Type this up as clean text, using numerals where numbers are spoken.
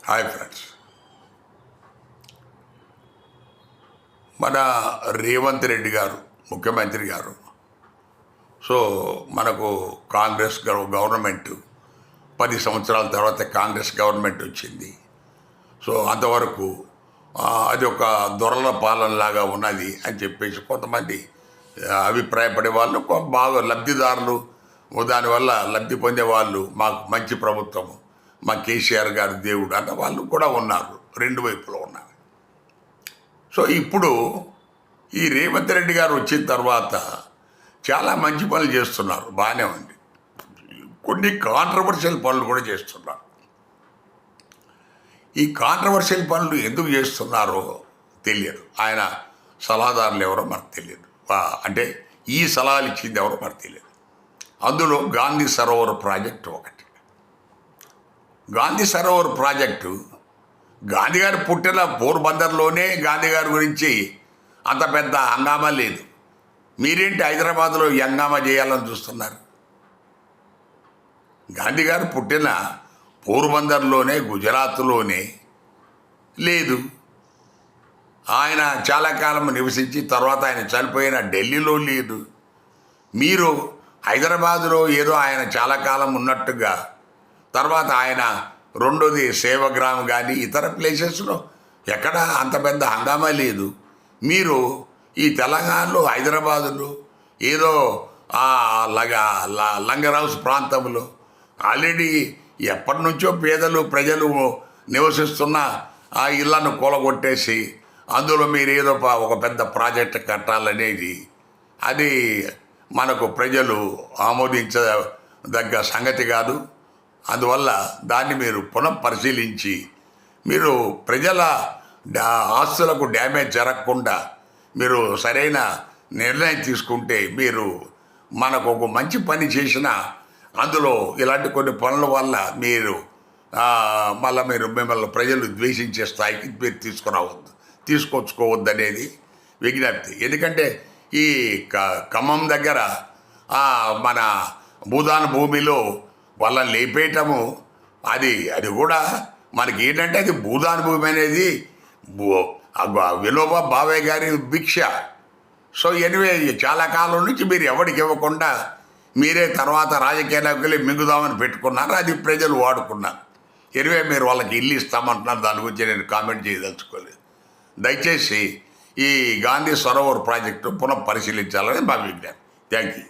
Hi friends, మన రేవంత్ రెడ్డి గారు ముఖ్యమంత్రి గారు. సో మనకు కాంగ్రెస్ గవర్నమెంట్ 10 సంవత్సరాల తర్వాత కాంగ్రెస్ గవర్నమెంట్ వచ్చింది. సో అంతవరకు అది ఒక దొరల పాలనలాగా ఉన్నది అని చెప్పేసి కొంతమంది అభిప్రాయపడే వాళ్ళు, బాగా లబ్ధిదారులు, దానివల్ల లబ్ధి పొందే వాళ్ళు, మాకు మంచి ప్రభుత్వము, మా కేసీఆర్ గారు దేవుడు అన్న వాళ్ళు కూడా ఉన్నారు, రెండు వైపులో ఉన్నారు. సో ఇప్పుడు ఈ రేవంత్ రెడ్డి గారు వచ్చిన తర్వాత చాలా మంచి పనులు చేస్తున్నారు, బాగానే ఉంది. కొన్ని కాంట్రవర్షియల్ పనులు కూడా చేస్తున్నారు. ఈ కాంట్రవర్షియల్ పనులు ఎందుకు చేస్తున్నారో తెలియదు. ఆయన సలహాదారులు ఎవరో మనకు తెలియదు, అంటే ఈ సలహాలు ఇచ్చింది ఎవరో మనకు తెలియదు. అందులో గాంధీ సరోవర్ ప్రాజెక్టు ఒకటి. గాంధీ సరోవర్ ప్రాజెక్టు, గాంధీ గారు పుట్టిన పోర్బందర్లోనే గాంధీ గారి గురించి అంత పెద్ద హంగామా లేదు. మీరేంటి హైదరాబాద్లో ఈ హంగామా చేయాలని చూస్తున్నారు? గాంధీ గారు పుట్టిన పోర్బందర్లోనే, గుజరాత్లోనే లేదు. ఆయన చాలా కాలం నివసించి తర్వాత ఆయన చనిపోయిన ఢిల్లీలో లేదు. మీరు హైదరాబాదులో ఏదో ఆయన చాలా కాలం ఉన్నట్టుగా, తర్వాత ఆయన రెండోది సేవగ్రామ్ కానీ ఇతర ప్లేసెస్లో ఎక్కడ అంత పెద్ద హంగామా లేదు. మీరు ఈ తెలంగాణలో హైదరాబాదులో ఏదో లంగర్ ప్రాంతంలో ఆల్రెడీ ఎప్పటి నుంచో పేదలు ప్రజలు నివసిస్తున్న ఆ ఇళ్లను కూలగొట్టేసి అందులో మీరు ఏదో ఒక పెద్ద ప్రాజెక్ట్ కట్టాలనేది అది మనకు ప్రజలు ఆమోదించదగ్గ సంగతి కాదు. అందువల్ల దాన్ని మీరు పునఃపరిశీలించి మీరు ప్రజల ఆస్తులకు డ్యామేజ్ జరగకుండా మీరు సరైన నిర్ణయం తీసుకుంటే, మీరు మనకు ఒక మంచి పని చేసిన అందులో ఇలాంటి కొన్ని పనుల వల్ల మీరు మిమ్మల్ని ప్రజలు ద్వేషించే స్థాయికి మీరు తీసుకొచ్చుకోవద్దు అనేది విజ్ఞప్తి. ఎందుకంటే ఈ ఖమ్మం దగ్గర మన భూదాన భూమిలో వాళ్ళని లేపేయటము అది కూడా మనకి ఏంటంటే అది భూదాన భూమి అనేది వినోబా భావే గారి భిక్ష. సో ఎనివే చాలా కాలం నుంచి మీరు ఎవరికి ఇవ్వకుండా మీరే తర్వాత రాజకీయాలకు వెళ్ళి మింగుదామని పెట్టుకున్నారు, అది ప్రజలు వాడుకున్నారు. ఎనివే మీరు వాళ్ళకి ఇల్లు ఇస్తామంటున్నారు, దాని గురించి నేను కామెంట్ చేయదలుచుకోలేదు. దయచేసి ఈ గాంధీ సరోవర్ ప్రాజెక్టు పునః పరిశీలించాలని మా విజ్ఞప్తి. Thank you.